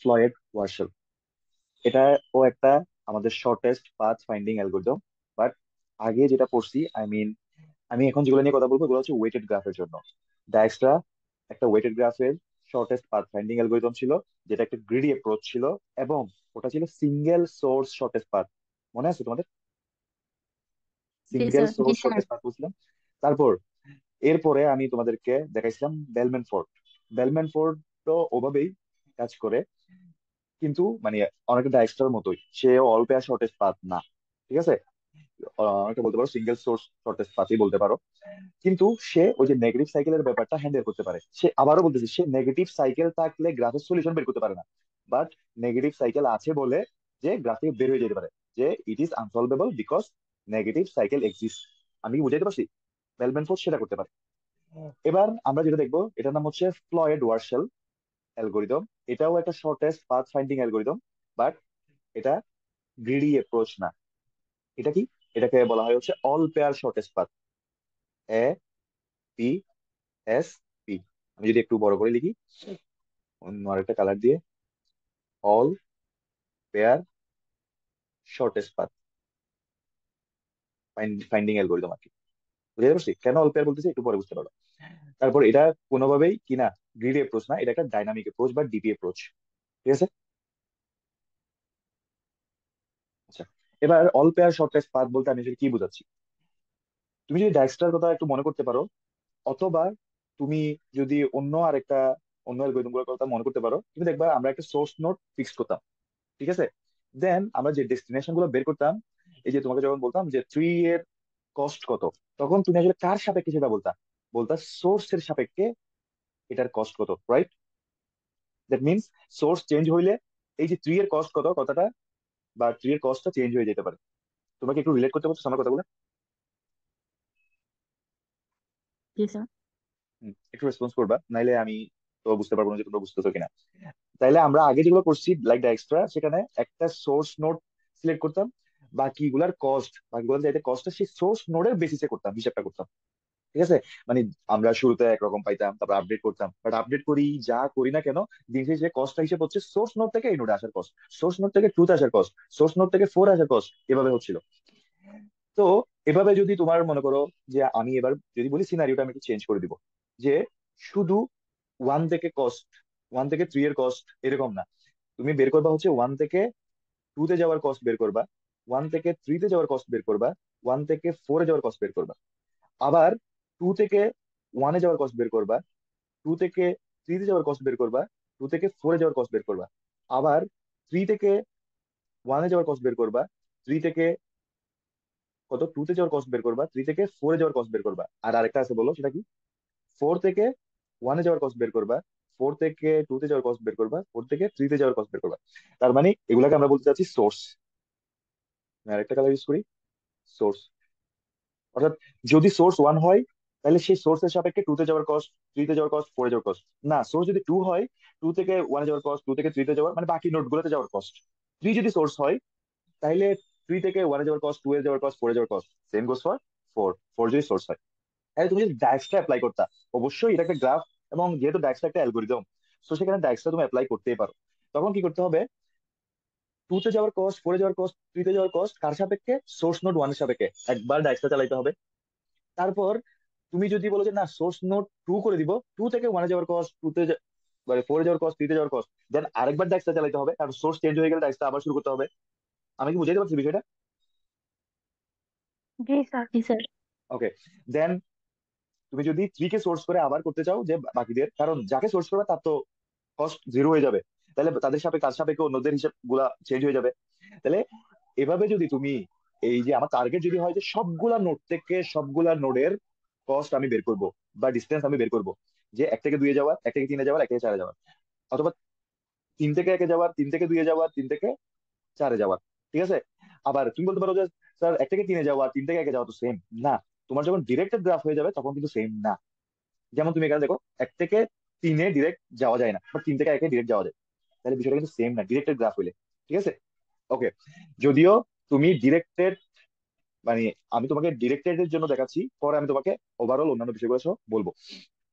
Floyd ওয়ারশেল। এটা ও একটা আমাদের shortest path finding algorithm. But আগে যেটা পড়ছি, আমি এখন যেগুলো নিয়ে কথা বলবো এগুলো হচ্ছে ওয়েটেড গ্রাফের জন্য। ডায়াক্সট্রা একটা ওয়েটেড গ্রাফের শর্টেস্ট পাথ ফাইন্ডিং অ্যালগোরিদম ছিল, যেটা একটা গ্রিডি অ্যাপ্রোচ ছিল, এবং ওটা ছিল সিঙ্গেল সোর্স শর্টেস্ট পাথ। মনে আছে তোমাদের? জি সিঙ্গেল স্যার, জি সোর্স স্যার। শর্টেস্ট পাথ বলছিলাম। তারপর এরপরে আমি তোমাদেরকে দেখাইছিলাম বেলম্যান ফোর্ড। বেলম্যান ফোর্ড তো ওভাবেই কাজ করে, কিন্তু অনেকটা ডায়াক্সটার মতোই, সেও অল পেয়ার শর্টেজ পাথ না। ঠিক আছে, অনেকটা বলতে পারো সিঙ্গেল সোর্স শর্টেজ পাথই বলতে পারো। কিন্তু সে ওই যে নেগেটিভ সাইকেলের ব্যাপারটা হ্যান্ডেল করতে পারে। সে আবারও বলতেছে, সে নেগেটিভ সাইকেল থাকলে গ্রাফের সলিউশন বের করতে পারে না, বাট নেগেটিভ সাইকেল আছে বলে যে গ্রাফ থেকে বের হয়ে যেতে পারে, যে it is unsolvable because negative cycle exist. আমি কি বুঝাইতে পারছি? বেলম্যান ফোর্ড সেটা করতে পারে। এবার আমরা যেটা দেখবো এটার নাম হচ্ছে ফ্লয়েড ওয়ারশেল অ্যালগোরিদম। এটাও একটা shortest path finding algorithm, but এটা গ্রিডি অ্যাপ্রোচ না। এটা কি? এটাকে বলা হয় হচ্ছে all pair shortest path, APSP। আমি যদি একটু বড় করে লিখি অন্য আরেকটা কালার দিয়ে, all pair shortest path finding algorithm আর কি। বুঝতে পারছি কেন অল পেয়ার বলতেছি, একটু পরে বুঝতে পারবো। তারপর এটা কোনোভাবেই কিনা গ্রিডি অ্যাপ্রোচ না, এটা একটা ডাইনামিক অ্যাপ্রোচ বা ডিপি অ্যাপ্রোচ। ঠিক আছে। আচ্ছা, এবার অল পেয়ার শর্টেস্ট পাথ বলতে আমি আসলে কি বোঝাচ্ছি। তুমি যদি ডায়াক্সটার কথা একটু মনে করতে পারো, অথবা তুমি যদি অন্য অ্যালগোরিদম গুলোর কথা মনে করতে পারো, তুমি দেখবা আমরা একটা সোর্স নোড ফিক্স করতাম। ঠিক আছে, দেন আমরা যে ডেস্টিনেশন গুলো বের করতাম, এই যে তোমাকে যখন বলতাম যে 3 এর কস্ট কত, তখন তুমি আসলে কার সাপেক্ষে সেটা বলতা? বলতা সোর্স এর সাপেক্ষে এটার কস্ট কত, right? That means source change হইলে এই যে 3 এর কস্ট কত কথাটা, বা 3 এর কস্টটা চেঞ্জ হয়ে যেতে পারে। তোমাকে একটু রিলেট করতে পারছো আমার কথাগুলো? জি স্যার। একটু রেসপন্স করবা, নাইলে আমি তো বুঝতে পারবো না যে তোমরা বুঝতেছো কিনা। তাইলে আমরা আগে যেগুলো করছি লাইক দা এক্সট্রা, সেখানে একটা সোর্স নোড সিলেক্ট করতাম, বাকিগুলোর যাইতে কস্টটা সেই সোর্স নোডের বেসিসে করতাম, হিসাবটা করতাম। ঠিক আছে, মানে আমরা শুরুতে একরকম পাইতাম, তারপর আপডেট করতাম, বাট আপডেট করি যা করি না কেন, দিন শেষে কস্টটা হিসেব হচ্ছে সোর্স নোড থেকে এই নোডে আসার কস্ট, সোর্স নোড থেকে ট্রুথ আসার কস্ট, সোর্স নোড থেকে ফোর আসার কস্ট, এভাবে হচ্ছিল। তো এভাবে যদি তোমার মনে করো যে আমি এবার যদি বলি সিনারিওটা আমি একটু চেঞ্জ করে দিব, যে শুধু ওয়ান থেকে 3 এর কস্ট এরকম না, তুমি বের করবা হচ্ছে 1 থেকে 2 তে যাওয়ার কস্ট বের করবা, 1 থেকে 3 তে যাওয়ার কস্ট বের করবা, 1 থেকে 4-এ যাওয়ার কস্ট বের করবা, আবার 2 থেকে 1-এ যাওয়ার কস্ট বের করবা, 2 থেকে 3-তে যাওয়ার কস্ট বের করবা, 2 থেকে 4-এ যাওয়ার কস্ট বের করবা, আবার 3 থেকে 1-এ যাওয়ার কস্ট বের করবা, 2-তে যাওয়ার কস্ট বের করবা, 3 থেকে 4-এ যাওয়ার কস্ট বের করবা, আর আরেকটা আছে বলো সেটা কি? 4 থেকে 1-এ যাওয়ার কস্ট বের করবা, 4 থেকে 2-তে যাওয়ার কস্ট বের করবা, 4 থেকে 3-তে যাওয়ার কস্ট বের করবা। তার মানে এগুলাকে আমরা বলতে চাচ্ছি সোর্স। আরেকটা কালার ইউজ করি, সোর্স। অর্থাৎ যদি সোর্স 1 হয়, তাহলে সেই সোর্সের সাপেক্ষে 2-তে যাওয়ার কস্ট, 3-তে যাওয়ার কস্ট, 4-এ যাওয়ার কস্ট। না, সোর্স যদি 2 হয়, 2 থেকে 1-এ যাওয়ার কস্ট, 2 থেকে 3-তে যাওয়ার বাকি নোট গুলোতে যাওয়ার কস্ট। 3 যদি সোর্স হয়, তাহলে 3 থেকে 1-এ যাওয়ার কস্ট, 2-এ যাওয়ার কস্ট, 4-এ যাওয়ার কস্ট। সেম গোস ফর 4 যদি সোর্স হয়। তাহলে তুমি যদি ডায়াক্সটা অ্যাপ্লাই করতা, অবশ্যই এটা একটা গ্রাফ, এবং যেহেতু ডায়াক্সটা একটা অ্যালগোরিদম, তো সেখানে ডায়াক্সটা তুমি অ্যাপ্লাই করতেই পারো। তখন কি করতে হবে? 2-তে যাওয়ার কস্ট, 4-এ যাওয়ার কস্ট, 3-তে যাওয়ার কস্ট কার সাপেক্ষে? সোর্স নোড 1 এর সাপেক্ষে একবার ডায়াক্সটা চালাইতে হবে। তারপর তুমি যদি বলো যে না, সোর্স নোড 2 করে দিব, 2 থেকে 1-এ যাওয়ার কস্ট, 4-এ যাওয়ার কস্ট, 3-তে যাওয়ার কস্ট, দেন আরেকবার ডায়াক্সটা চালাইতে হবে, কারণ সোর্স চেঞ্জ হয়ে গেলে ডায়াক্সটা আবার শুরু করতে হবে। আমি কি বুঝাইতে পারছি বিষয়টা? জি স্যার, জি স্যার। ওকে, দেন তুমি যদি 3 কে সোর্স করে আবার করতে চাও যে বাকিদের, কারণ যাকে সোর্স করবে তার তো কস্ট জিরো হয়ে যাবে, তাহলে তাদের সাপেক্ষে কার সাপেক্ষে অন্যদের হিসাব গুলা চেঞ্জ হয়ে যাবে। তাহলে এভাবে যদি তুমি, এই যে আমার টার্গেট যদি হয় যে সবগুলা নোড থেকে সবগুলা নোডের কস্ট আমি বের করব, বা ডিস্টেন্স আমি বের করব, যে 1 থেকে 2-এ যাওয়ার, 1 থেকে 3-এ যাওয়ার, 1 থেকে 4-এ যাওয়ার, অথবা 3 থেকে 1-এ যাওয়ার, 3 থেকে 2-এ যাওয়ার, 3 থেকে 4-এ যাওয়ার। ঠিক আছে, আবার তুমি বলতে পারো যে স্যার 1 থেকে 3-এ যাওয়া, 3 থেকে 1-এ যাওয়া তো সেম। না, তোমার যখন ডিরেক্টেড গ্রাফ হয়ে যাবে তখন কিন্তু সেম না। যেমন তুমি এখানে দেখো, 1 থেকে 3-এ ডিরেক্ট যাওয়া যায় না, বাট 3 থেকে 1-এ ডিরেক্ট যাওয়া যায়। তাহলে বিষয়টা কিন্তু সেম না ডিরেক্টেড গ্রাফ হইলে। ঠিক আছে, ওকে। যদিও তুমি ডিরেক্টেড, মানে আমি তোমাকে ডিরেক্টেড এর জন্য দেখাচ্ছি, পরে আমি তোমাকে ওভারঅল অন্যান্য বিষয়গুলো সহ বলবো।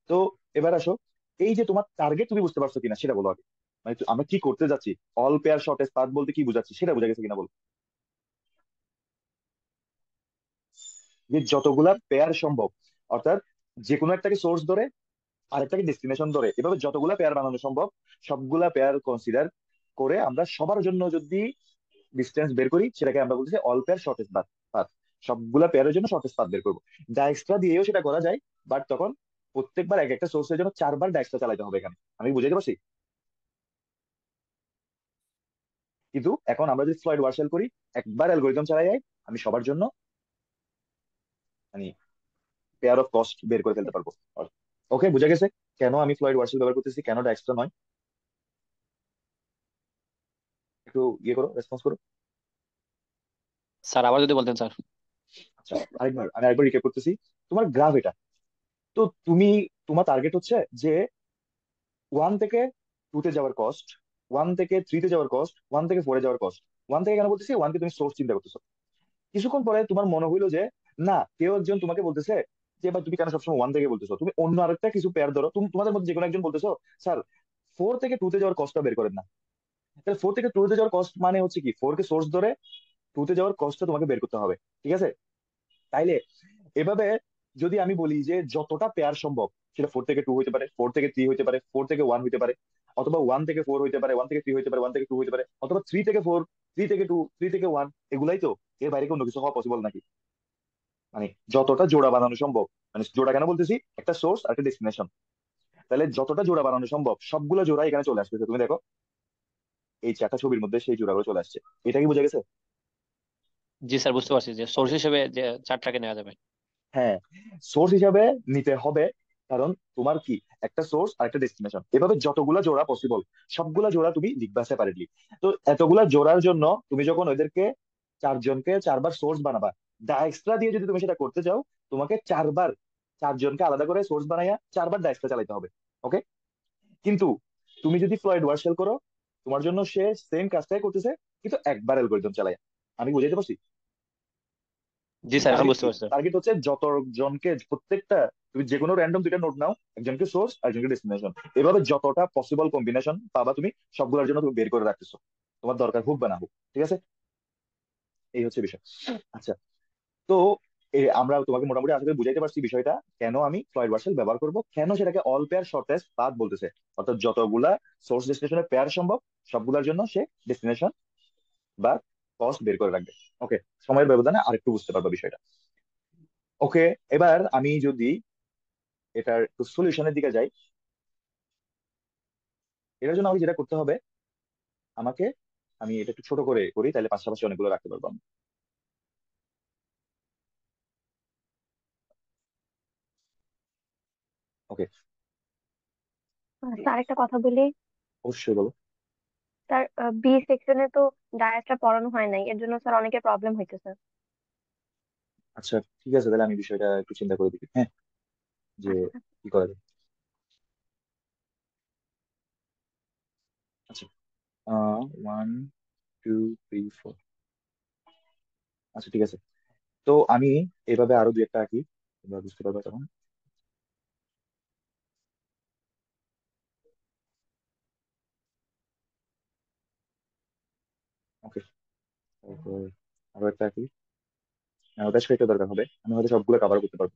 তো এবার আসো, এই যে তোমার টার্গেট তুমি বুঝতে পারছো কিনা সেটা বলো আগে। মানে আমরা কি করতে যাচ্ছি, অল পেয়ার শর্টেজ পাথ বলতে কি বোঝাচ্ছি সেটা বোঝা গেছে কিনা বল। যে যতগুলা পেয়ার সম্ভব, অর্থাৎ যে কোনো একটাকে সোর্স ধরে আরেকটাকে ডেস্টিনেশন ধরে এভাবে যতগুলা পেয়ার বানানো সম্ভব সবগুলা পেয়ার কনসিডার করে আমরা সবার জন্য যদি ডিস্টেন্স বের করি সেটাকে আমরা বলতেছি অল পেয়ার শর্টেজ পাথ। সবগুলা পেয়ারের জন্য শর্টেজ পাথ বের করবো। ডাইএক্সট্রা দিয়েও সেটা করা যায়, বাট তখন প্রত্যেকবার এক একটা সোর্সের জন্য 4বার ডাইএক্সট্রা চালাতে হবে এখানে। আমি বুঝাইতে পারছি? কিন্তু এখন আমরা যদি ফ্লয়েড ওয়ারশেল করি, একবার অ্যালগোরিদম চালাই যাই, আমি সবার জন্য মানে পেয়ার অফ কস্ট বের করে ফেলতে পারবো। ওকে, বুঝা গেছে কেন আমি ফ্লয়েড ওয়ারশেল ব্যবহার করতেছি, কেন ডাইএক্সট্রা নয়? একটু ইয়ে করো, রেসপন্স করো। স্যার আবার যদি বলতেন স্যার। আচ্ছা, আমি আরেকবার রিক্যাপ করতেছি। তোমার গ্রাফ এটা, তো তুমি, তোমার টার্গেট হচ্ছে যে 1 থেকে 2 তে যাওয়ার কস্ট, 1 থেকে 3 তে যাওয়ার কস্ট, 1 থেকে 4-এ যাওয়ার কস্ট। 1 থেকে কেন বলতেছি, 1 কে তুমি সোর্স চিন্তা করতেছো। কিছুক্ষণ পরে তোমার মনে হইলো যে না, কেউ একজন তোমাকে বলতেছে যে এবার তুমি কেন সবসময় 1 থেকে বলতেছো, তুমি অন্য আরেকটা কিছু পেয়ার ধরো। তোমাদের মধ্যে যে কোনো একজন বলতেছো স্যার 4 থেকে 2 তে যাওয়ার কস্টটা বের করেন না। তাহলে 4 থেকে 2 তে যাওয়ার কস্ট মানে হচ্ছে কি, 4 কে সোর্স ধরে 2 তে যাওয়ার কস্টটা তোমাকে বের করতে হবে। ঠিক আছে? তাইলে এভাবে যদি আমি বলি যে যতটা পেয়ার সম্ভব, সেটা 4 থেকে 2 হইতে পারে, 4 থেকে 3 হইতে পারে, 4 থেকে 1 হইতে পারে, অথবা 1 থেকে 4 হইতে পারে, 1 থেকে 3 হইতে পারে, 1 থেকে 2 হইতে পারে, অথবা 3 থেকে 4, 3 থেকে 2, 3 থেকে 1, এগুলাই তো। এর বাইরে কি অন্য কিছু হওয়া পসিবল নাকি? মানে যতটা জোড়া বানানো সম্ভব, মানে জোড়া কেন বলতেছি, একটা সোর্স আর একটা ডেস্টিনেশন, তাহলে যতটা জোড়া বানানো সম্ভব সবগুলো জোড়া এখানে চলে আসবে। তুমি দেখো এই 4টা ছবির মধ্যে সেই জোড়াগুলো চলে আসছে। এটা কি বোঝা গেছে? জি স্যার, বুঝতে পারছি যে সোর্স হিসেবে যে চারটাকে নেওয়া যাবে। হ্যাঁ, সোর্স হিসাবে নিতে হবে, কারণ তোমার কি, একটা সোর্স আর একটা ডেস্টিনেশন, এভাবে যতগুলা জোড়া পসিবল সবগুলা জোড়া তুমি লিখবা সেপারেটলি। তো এতগুলা জোড়ার জন্য তুমি যখন ওদেরকে 4জনকে 4বার সোর্স বানাবা, ডাইএক্সট্রা দিয়ে যদি তুমি সেটা করতে চাও, তোমাকে 4বার 4জনকে আলাদা করে সোর্স বানাইয়া 4বার ডাইএক্সট্রা চালাতে হবে। ওকে? কিন্তু তুমি যদি ফ্লয়েড ওয়ারশেল করো, তোমার জন্য সে সেম কাজটাই করতেছে, কিন্তু একবার অ্যালগোরিদম চালায়। আমি বুঝাইতে পারছি? জি স্যার, এখন টার্গেট বুঝতে কি, পারছি। টার্গেট হচ্ছে যত জনকে প্রত্যেকটা, তুমি যে কোনো র্যান্ডম 2টা নোট নাও, একজনকে সোর্স আর একজনকে ডেস্টিনেশন, এভাবে যতটা পসিবল কম্বিনেশন পাবা তুমি সবগুলোর জন্য তুমি বের করে রাখতেছো, তোমার দরকার হোক বা না হোক। ঠিক আছে? এই হচ্ছে বিষয়। আচ্ছা, তো আমরা তোমাকে মোটামুটি আজকে বুঝাইতে পারছি বিষয়টা, কেন আমি ফ্লয়েড ওয়ারশেল ব্যবহার করব, কেন সেটাকে অল পেয়ার শর্টেস্ট পাথ বলতেছে। অর্থাৎ যতগুলা সোর্স ডেস্টিনেশনের পেয়ার সম্ভব সবগুলোর জন্য সে ডেস্টিনেশন বা কস্ট বের করে রাখবে। ওকে, সময়ের ব্যবধানে আরেকটু বুঝতে পারবে বিষয়টা। ওকে, এবার আমি যদি এটার একটু সলিউশনের দিকে যাই, এটার জন্য আমাকে যেটা করতে হবে, আমাকে, আমি এটা একটু ছোট করে করি তাহলে পাশাপাশি অনেকগুলো রাখতে পারবো আমি। ওকে, স্যার একটা কথা বলি। অবশ্যই বলো। স্যার বি সেকশনে তো ডায়াসটা পড়ানো হয় নাই, এর জন্য স্যার অনেকের প্রবলেম হইতেছে। আচ্ছা, ঠিক আছে, তাহলে আমি বিষয়টা একটু চিন্তা করে দেখি, হ্যাঁ, যে আচ্ছা। কি করা যায়। আচ্ছা, 1 2 3 4। আচ্ছা, ঠিক আছে। তো আমি এভাবে আরো 2 একটা আঁকি, তোমরা বুঝতে পারবে তখন। ওকে, তারপর আরো একটা আঁকি। বেশ কয়েকটা দরকার হবে, আমি হয়তো সবগুলো কভার করতে পারবো।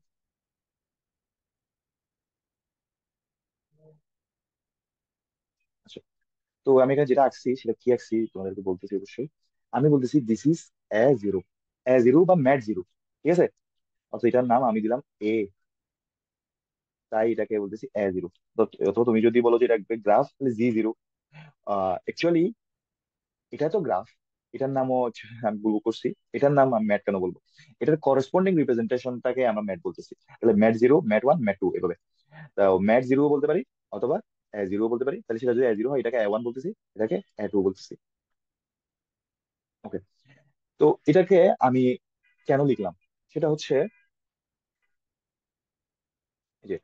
আচ্ছা, তো আমি এখানে যেটা আঁকছি সেটা কি আঁকছি তোমাদেরকে বলতেছি অবশ্যই। আমি বলতেছি this is a zero, A zero বা ম্যাট জিরো। ঠিক আছে? অথবা এটার নাম আমি দিলাম এ, তাই এটাকে বলতেছি এ 0। অথবা তুমি যদি বলো যে এটা গ্রাফ, তাহলে জি 0। অ্যাকচুয়ালি এটা তো গ্রাফ, এটার নামও আমি বলবো করছি, এটার নাম আমি ম্যাট কেন বলবো, এটার করেসপন্ডিং রিপ্রেজেন্টেশনটাকে আমরা ম্যাট বলতেছি। তাহলে ম্যাট 0, ম্যাট 1, ম্যাট 2 এভাবে। তো ম্যাট 0 বলতে পারি, অথবা এ 0 বলতে পারি। তাহলে সেটা যদি এ 0 হয় এটাকে এ 1 বলতেছি, এটাকে এ 2 বলতেছি। ওকে, তো এটাকে আমি কেন লিখলাম সেটা হচ্ছে, এই যে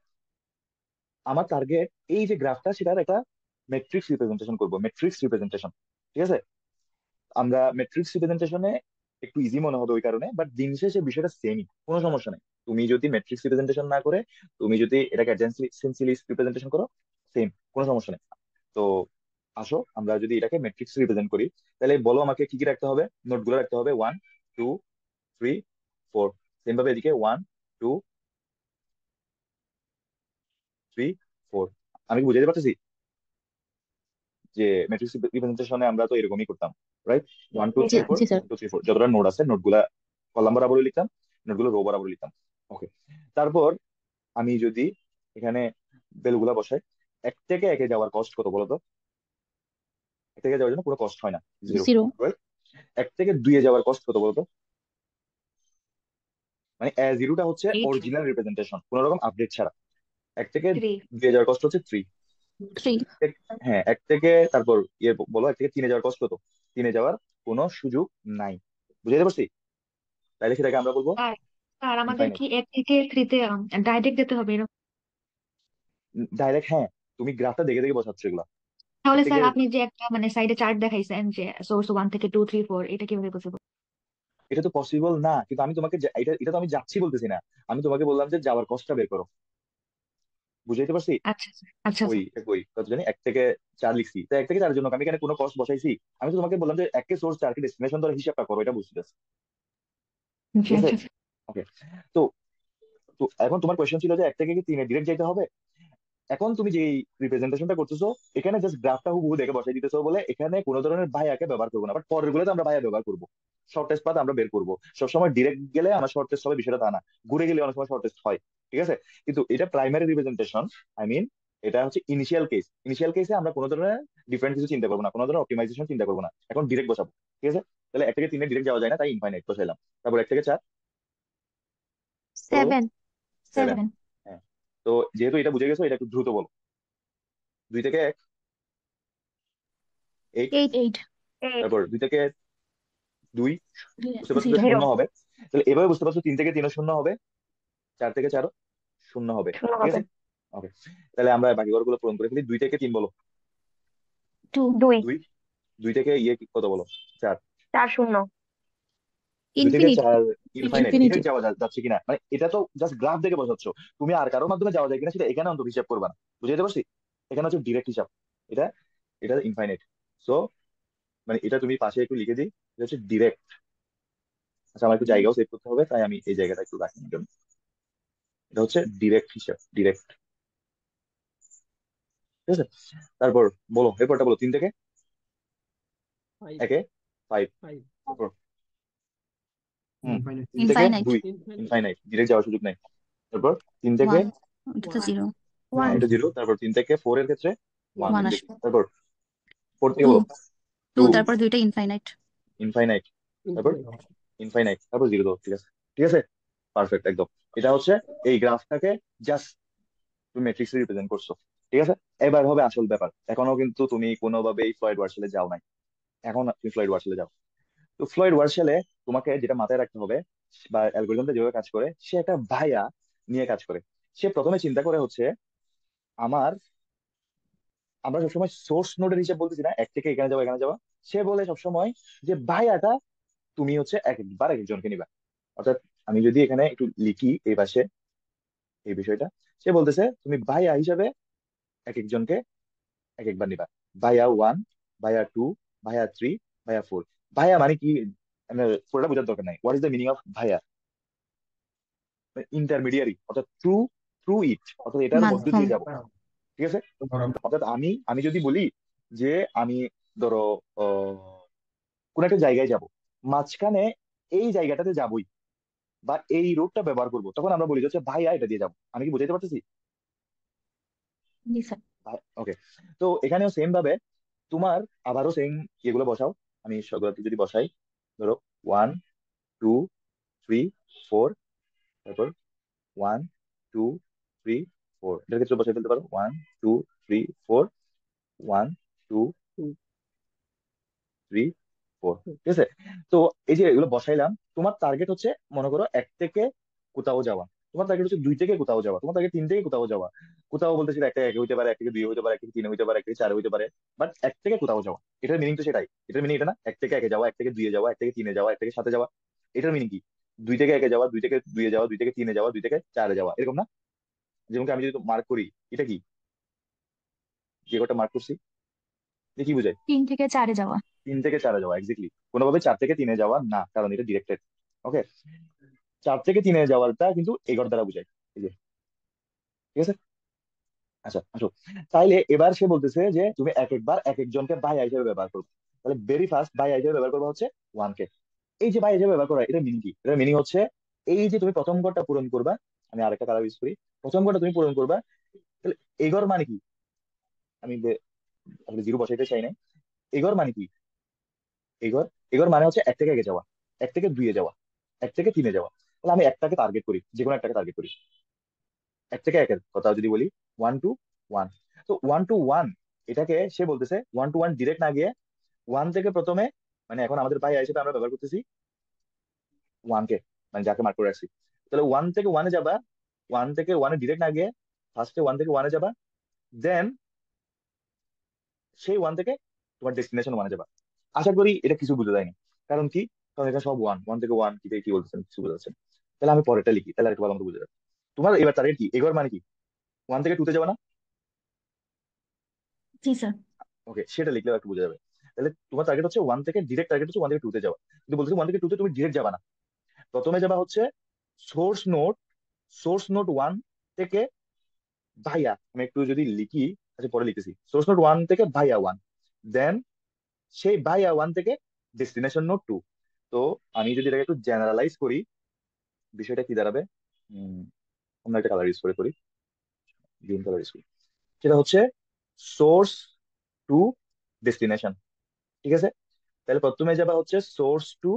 আমার টার্গেট, এই যে গ্রাফটা সেটার একটা ম্যাট্রিক্স রিপ্রেজেন্টেশন করবো, ম্যাট্রিক্স রিপ্রেজেন্টেশন। ঠিক আছে? আমরা ম্যাট্রিক্স রিপ্রেজেন্টেশনে একটু ইজি মনে হবে ওই কারণে, বাট দিন শেষে বিষয়টা সেমই, কোনো সমস্যা নেই। তুমি যদি ম্যাট্রিক্স রিপ্রেজেন্টেশন না করে তুমি যদি এটাকে অ্যাডজেন্সি রিপ্রেজেন্টেশন করো, সেম, কোনো সমস্যা নেই। তো আসো আমরা যদি এটাকে ম্যাট্রিক্স রিপ্রেজেন্ট করি, তাহলে বলো আমাকে কি কি রাখতে হবে, নোটগুলো রাখতে হবে 1 2 3 4। সেম ভাবে এদিকে 1 2 3 4। আমি কি বুঝাতে পারতেছি যে ম্যাট্রিক্স রিপ্রেজেন্টেশনে আমরা তো এরকমই করতাম, রাইট? ওয়ান টু জি থ্রি স্যার। ফোর জি স্যার। 1 2 3 4 যতটা নোট আছে নোটগুলা কলাম বরাবর লিখতাম, নোটগুলো রো বরাবর লিখতাম। ওকে, তারপর আমি যদি এখানে ভ্যালুগুলা বসাই, 1 থেকে 1-এ যাওয়ার কস্ট কত বলো তো? 1 থেকে যাওয়ার জন্য কোনো কস্ট হয় না, 0, জিরো। রাইট? 1 থেকে 2-এ যাওয়ার কস্ট কত বলো তো? মানে জিরোটা হচ্ছে 8 অরিজিনাল রিপ্রেজেন্টেশন কোনো রকম আপডেট ছাড়া। 3 1 থেকে 2-এ যাওয়ার কস্ট হচ্ছে 3। 3। হ্যাঁ, 1 থেকে তারপর বলো 1 থেকে 3-এ যাওয়ার কস্ট কত? 3-এ যাওয়ার কোনো সুযোগ নাই। বুঝাতে পারছি? তাইলে সেটাকে আমরা বলবো আর আর আমাদের ইনফাইনাইট। কি 1 থেকে 3-তে ডাইরেক্ট যেতে হবে এরকম? ডাইরেক্ট, হ্যাঁ। তুমি গ্রাফটা দেখে দেখে বসাচ্ছ এগুলা। এক তাহলে থেকে স্যার আপনি যে একটা মানে সাইডে চার্ট দেখাইছেন যে সোর্স 1 থেকে 2 3 4, এটা কিভাবে পসিবল? এটা তো পসিবল না, কিন্তু আমি তোমাকে এটা এটা তো আমি যাচ্ছি বলতেছি না, আমি তোমাকে বললাম যে যাওয়ার কষ্টটা বের করো। বুঝাইতে পারছি? আচ্ছা আচ্ছা আচ্ছা ওই আচ্ছা। ওই কত জানি 1 থেকে 4 লিখছি, তো 1 থেকে 4-এর জন্য আমি এখানে কোনো কষ্ট বসাইছি? আমি তো তোমাকে বললাম যে একে সোর্স 4কে ডেস্টিনেশন ধরে হিসাবটা করো, এটা বুঝতে পারছি। আচ্ছা ঠিক আছে, আচ্ছা। ওকে। তো তো এখন তোমার কোয়েশ্চেন ছিল যে 1 থেকে 3-এ ডিরেক্ট যাইতে হবে। এখন তুমি যে রিপ্রেজেন্টেশনটা করতেছো, এখানে জাস্ট গ্রাফটা হুবহু দেখে বসাই দিতেছো বলে এখানে কোনো ধরনের ভাইয়াকে ব্যবহার করবো না, বাট পরের গুলোতে আমরা ভাইয়া ব্যবহার করবো। শর্টেস্ট পাথ আমরা বের করবো সবসময়, ডিরেক্ট গেলে আমার শর্টেস্ট হবে বিষয়টা তা না, ঘুরে গেলে অনেক সময় শর্টেস্ট হয়। ঠিক আছে, কিন্তু এটা প্রাইমারি রিপ্রেজেন্টেশন, আই মিন এটা হচ্ছে ইনিশিয়াল কেস। ইনিশিয়াল কেসে আমরা কোনো ধরনের ডিফারেন্ট কিছু চিন্তা করবো না, কোনো ধরনের অপটিমাইজেশন চিন্তা করবো না, এখন ডিরেক্ট বসাবো। ঠিক আছে, তাহলে 1 থেকে 3-এ ডিরেক্ট যাওয়া যায় না, তাই ইনফাইনাইট বসাইলাম। তারপর 1 থেকে 4, তো 7। 7। 7। হ্যাঁ, তো যেহেতু এটা বুঝে গেছো, এটা একটু দ্রুত বলো। 2 থেকে 1, 8। 8। 8। এইট। তারপর 2 থেকে 2, বুঝতে পারছো যে জিরো। জিরো। শূন্য হবে। তাহলে এভাবে বুঝতে পারছো 3 থেকে 3-ও শূন্য হবে, 4 থেকে 4-ও শূন্য হবে। শূন্য ঠিক হবে। আছে, ওকে। তাহলে আমরা বাকি ঘরগুলো পূরণ করে ফেলি। 2 থেকে 3 বলো। 2। দুই। 2। 2 থেকে কত বলো? 4। 4 শূন্য। 2 থেকে 4 ইনফিনিটি। ইনফাইনাইট। ইনফিনিটি। ডিরেক্ট যাওয়া যাচ্ছে কিনা, মানে এটা তো জাস্ট গ্রাফ দেখে বোঝাচ্ছ। তুমি আর কারোর মাধ্যমে যাওয়া যায় কিনা সেটা এখানে অন্তত হিসাব করবা না। বুঝাইতে পারছি? এখানে হচ্ছে ডিরেক্ট হিসাব। এটা এটা ইনফাইনাইট। সো মানে এটা তুমি পাশে একটু লিখে দিই, এটা হচ্ছে ডিরেক্ট। আচ্ছা, আমার একটু জায়গাও সেভ করতে হবে, তাই আমি এই জায়গাটা একটু রাখি। এটা হচ্ছে ডিরেক্ট হিসাব, ডিরেক্ট। ঠিক আছে, তারপর বলো এরপরটা বলো। 3 থেকে 5 একে 5। 5 তারপর হুম ইনফাইনাইট 3 থেকে ইনফাইনাইট। 2 ইনফাইনাইট ইনফাইনাইট, ডিরেক্ট যাওয়ার সুযোগ নাই। তারপর 3 থেকে 1। এটা তো 1 জিরো। হ্যাঁ 1। এটা 0। তারপর 3 থেকে 4 এর ক্ষেত্রে 1 1 1 আসবে। তারপর 4 থেকে 2। বলো 2 2 তারপর দুইটা ইনফাইনাইট। ইনফাইনাইট। তারপর ইনফাইনাইট ইনফাইনাইট, তারপর 0 দাও। ঠিক আছে, ঠিক আছে, পারফেক্ট একদম। এটা হচ্ছে এই গ্রাফটাকে জাস্ট তুমি ম্যাট্রিক্সে রিপ্রেজেন্ট করছো। ঠিক আছে, এবার হবে আসল ব্যাপার। এখনো কিন্তু তুমি কোনোভাবেই ফ্লয়েড ওয়ার্সেলে যাও নাই, এখন তুমি ফ্লয়েড ওয়ার্সেলে যাও। তো ফ্লয়েড ওয়ার্সেলে তোমাকে যেটা মাথায় রাখতে হবে, বা অ্যালগোরিদমটা যেভাবে কাজ করে, সে একটা ভাইয়া নিয়ে কাজ করে। সে প্রথমে চিন্তা করে হচ্ছে আমার, আমরা সবসময় সোর্স নোডের হিসেব বলতেছি না, 1 থেকে এখানে যাওয়া এখানে যাওয়া। সে বলে সবসময় যে ভাইয়াটা তুমি হচ্ছে এক একবার এক একজনকে নিবা। অর্থাৎ আমি যদি এখানে একটু লিখি এই পাশে এই বিষয়টা, সে বলতেছে তুমি ভাইয়া হিসাবে এক একজনকে এক একবার নিবা। ভাইয়া 1, ভাইয়া 2, ভাইয়া 3, ভাইয়া 4। ভাইয়া মানে কি, মানে পুরোটা বোঝার দরকার নাই। What is the meaning of ভাইয়া? ইন্টারমিডিয়ারি, অর্থাৎ থ্রু, থ্রু ইট, অর্থাৎ এটার মধ্য মাধ্যম। দিয়ে যাব। ঠিক আছে, অর্থাৎ আমি আমি যদি বলি যে আমি ধরো কোন একটা জায়গায় যাব, মাঝখানে এই জায়গাটাতে যাবই বা এই রোডটা ব্যবহার করবো, তখন আমরা বলি যে হচ্ছে ভাইয়া এটা দিয়ে যাবো। আমি কি বুঝাইতে পারতেছি? জি স্যার। ওকে, তো এখানেও সেম ভাবে তোমার আবারও সেম এগুলো বসাও। আমি সবগুলোতে যদি বসাই, ধরো 1 2 3 4, তারপর 1 2 3 4, এটার ক্ষেত্রে বসাই ফেলতে পারো 1 2 3 4, 1 2 3 4। ঠিক আছে, তো এই যে এগুলো বসাইলাম, তোমার টার্গেট হচ্ছে মনে করো 1 থেকে কোথাও যাওয়া, তোমার টার্গেট হচ্ছে 2 থেকে কোথাও যাওয়া, তোমার টার্গেট 3 থেকে কোথাও যাওয়া। কোথাও বলতে সেটা 1 থেকে 1 হইতে পারে, 1 থেকে 2 হইতে পারে, 1 থেকে 3 হইতে পারে, 1 থেকে 4 হইতে পারে, বাট 1 থেকে কোথাও যাওয়া, এটার মিনিং তো সেটাই। এটার মিনিং এটা না, 1 থেকে 1-এ যাওয়া, 1 থেকে 2-এ যাওয়া, 1 থেকে 3-এ যাওয়া, 1 থেকে 7-এ যাওয়া। এটার মিনিং কি? 2 থেকে 1-এ যাওয়া, 2 থেকে 2-এ যাওয়া, 2 থেকে 3-এ যাওয়া, 2 থেকে 4-এ যাওয়া, এরকম না? যেমন কি আমি যদি মার্ক করি, এটা কি, যে কটা মার্ক করছি, যে কি বোঝায়? 3 থেকে 4-এ যাওয়া। 3 থেকে 4-এ যাওয়া, এক্স্যাক্টলি। কোনোভাবে 4 থেকে 3-এ যাওয়া না, কারণ এটা ডিরেক্টেড। ওকে, 4 থেকে 3-এ যাওয়াটা কিন্তু এগর দ্বারা বোঝায়, এই যে। ঠিক আছে। আচ্ছা আসো। তাইলে এবার সে বলতেছে যে তুমি এক একবার এক একজনকে ভাইয়া হিসেবে ব্যবহার করবে। তাহলে ভেরি ফার্স্ট ভাইয়া হিসেবে ব্যবহার করবা হচ্ছে 1 কে। এই যে ভাইয়া হিসেবে ব্যবহার করা, এটা মিনিং কি? এটা মিনিং হচ্ছে এই যে তুমি প্রথম ঘরটা পূরণ করবা। আমি আরেকটা কালার ইউজ করি। প্রথম ঘরটা তুমি পূরণ করবা। তাহলে এগর মানে কি? আমি আসলে জিরো বসাইতে চাই না। এগর মানে কি? এগর এগর মানে হচ্ছে 1 থেকে 1-এ যাওয়া, 1 থেকে 2-এ যাওয়া, 1 থেকে 3-এ যাওয়া। তাহলে আমি একটাকে টার্গেট করি, যে কোনো একটাকে টার্গেট করি। 1 থেকে 1-এর কথা যদি বলি, 1 to 1। তো 1 to 1, এটাকে সে বলতেছে 1 to 1 ডিরেক্ট না গিয়ে 1 থেকে প্রথমে, মানে এখন আমাদের ভাইয়া হিসেবে আমরা ব্যবহার করতেছি 1 কে, মানে যাকে মার্ক করে রাখছি। তাহলে 1 থেকে 1-এ যাবা, 1 থেকে 1-এ ডিরেক্ট না গিয়ে ফার্স্টে 1 থেকে 1-এ যাবা, দেন সেই 1 থেকে তোমার ডেস্টিনেশন 1-এ যাবা। আশা করি এটা কিছু বুঝে যায়নি। কারণ কি? কারণ এটা সব 1 1 থেকে 1, কি থেকে কি বলতেছেন কিছু বোঝা যাচ্ছে না। তাহলে আমি পরেরটা লিখি, তাহলে একটু ভালো মতো বুঝে যাবে। তোমার এবার টার্গেট কি? এগোর মানে কি? 1 থেকে 2-তে যাবা না? জি স্যার। ওকে, সেটা লিখলেও একটু বোঝা যাবে। তাহলে তোমার টার্গেট হচ্ছে 1 থেকে, ডিরেক্ট টার্গেট হচ্ছে 1 থেকে 2-তে যাওয়া। কিন্তু বলছি 1 থেকে 2-তে তুমি ডিরেক্ট যাবা না। প্রথমে যাবা হচ্ছে সোর্স নোট, সোর্স নোট 1 থেকে ভাইয়া। আমি একটু যদি লিখি, আচ্ছা পরে লিখতেছি। সোর্স নোট 1 থেকে ভাইয়া 1, দেন সেই ভাইয়া 1 থেকে ডেস্টিনেশন নোট 2। তো আমি যদি এটাকে একটু জেনারেলাইজ করি, বিষয়টা কি দাঁড়াবে? উম, অন্য একটা কালার ইউজ করে করি, গ্রিন কালার ইউজ করি। সেটা হচ্ছে সোর্স টু ডেস্টিনেশন। ঠিক আছে। তাহলে প্রথমে যাবা হচ্ছে সোর্স টু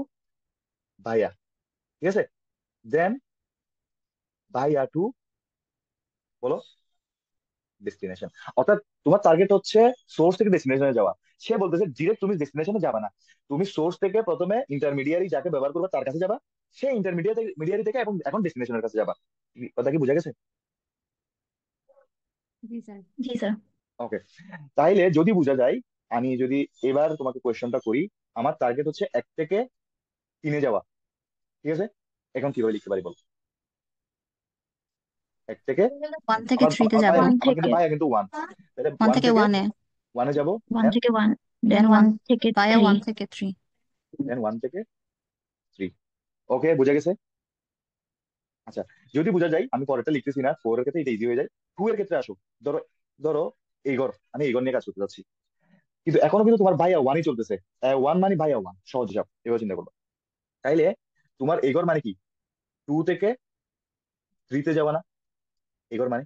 ভাইয়া। ঠিক আছে। দেন ভাইয়া 2, বলো, ডেস্টিনেশন। অর্থাৎ তোমার টার্গেট হচ্ছে সোর্স থেকে ডেস্টিনেশনে যাওয়া। সে বলতেছে ডিরেক্ট তুমি ডেস্টিনেশনে যাবে না। তুমি সোর্স থেকে প্রথমে ইন্টারমিডিয়ারি যাকে ব্যবহার করবে তার কাছে যাবা, সে ইন্টারমিডিয়ারি থেকে এবং এখন ডেস্টিনেশনের কাছে যাবা। কথা কি বোঝা গেছে? জি স্যার। জি স্যার। ওকে। তাইলে যদি বোঝা যায়, আমি যদি এবার তোমাকে কোয়েশ্চনটা করি, আমার টার্গেট হচ্ছে 1 থেকে 3-এ যাওয়া। ঠিক আছে। এখন কিভাবে লিখতে পারি বলো? 1 থেকে, 1 থেকে আমার 3-তে আমার যাব। ভাইয়া ওয়ান আমার কিন্তু থেকে ভাইয়া কিন্তু 1। তাহলে 1 ওয়ান থেকে থেকে 1-এ, 1-এ যাবো, 1 দেন থেকে 1, দেন দেন 1 1 থেকে ভাইয়া 3। 1 থেকে 3। 1 থেকে 3। ওকে, বোঝা গেছে। আচ্ছা, যদি বোঝা যায় আমি পরেরটা লিখতেছি না, 4-এর ক্ষেত্রে এটা ইজি হয়ে যায়। 2-এর ক্ষেত্রে আসো। ধরো, ধরো এইগর, আমি এইগর নিয়ে কাজ করতে যাচ্ছি, কিন্তু এখনো কিন্তু তোমার ভাইয়া 1-ই চলতেছে। 1 মানে ভাইয়া 1, সহজ হিসাব, এবার চিন্তা করবো। তাইলে তোমার এগর মানে কি? 2 থেকে 3-তে যাওয়া না এগর মানে?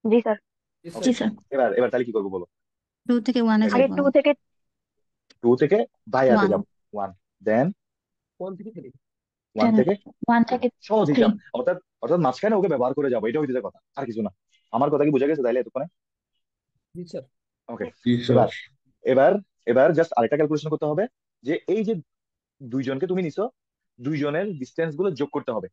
জি স্যার। ওকে, জি স্যার। এবার এবার তাহলে কি করবো বলো? 2 থেকে 1-এ দেখো, আগে যাব টু আমি। থেকে 2 থেকে ভাইয়াতে 1, যাবো, 1, দেন 1 থেকে 3। ওয়ান দেন থেকে 1 থেকে সহজ 3। হিসাব। অর্থাৎ অর্থাৎ মাঝখানে ওকে ব্যবহার করে যাবো, এটা হইতে কথা, আর কিছু না। আমার কথা কি বোঝা গেছে তাইলে এতক্ষণে? জি স্যার। ওকে। জি এবার স্যার। এবার এবার জাস্ট আরেকটা ক্যালকুলেশন করতে হবে, যে এই যে দুইজনকে তুমি নিছো, দুইজনের ডিস্টেন্স গুলো যোগ করতে হবে।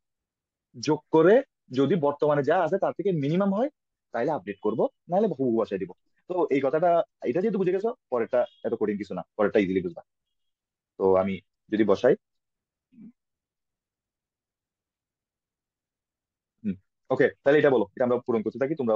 যোগ করে যদি বর্তমানে যা আছে তার থেকে মিনিমাম হয়, তাহলে আপডেট করব, নাহলে হুবহু বসাই দিব। তো এই কথাটা, এটা যেহেতু বুঝে গেছো, পরেরটা এত কঠিন কিছু না, পরেরটা ইজিলি বুঝবা। তো আমি যদি বসাই, ওকে, তাহলে এটা বলো, এটা আমরা পূরণ করতে থাকি, তোমরা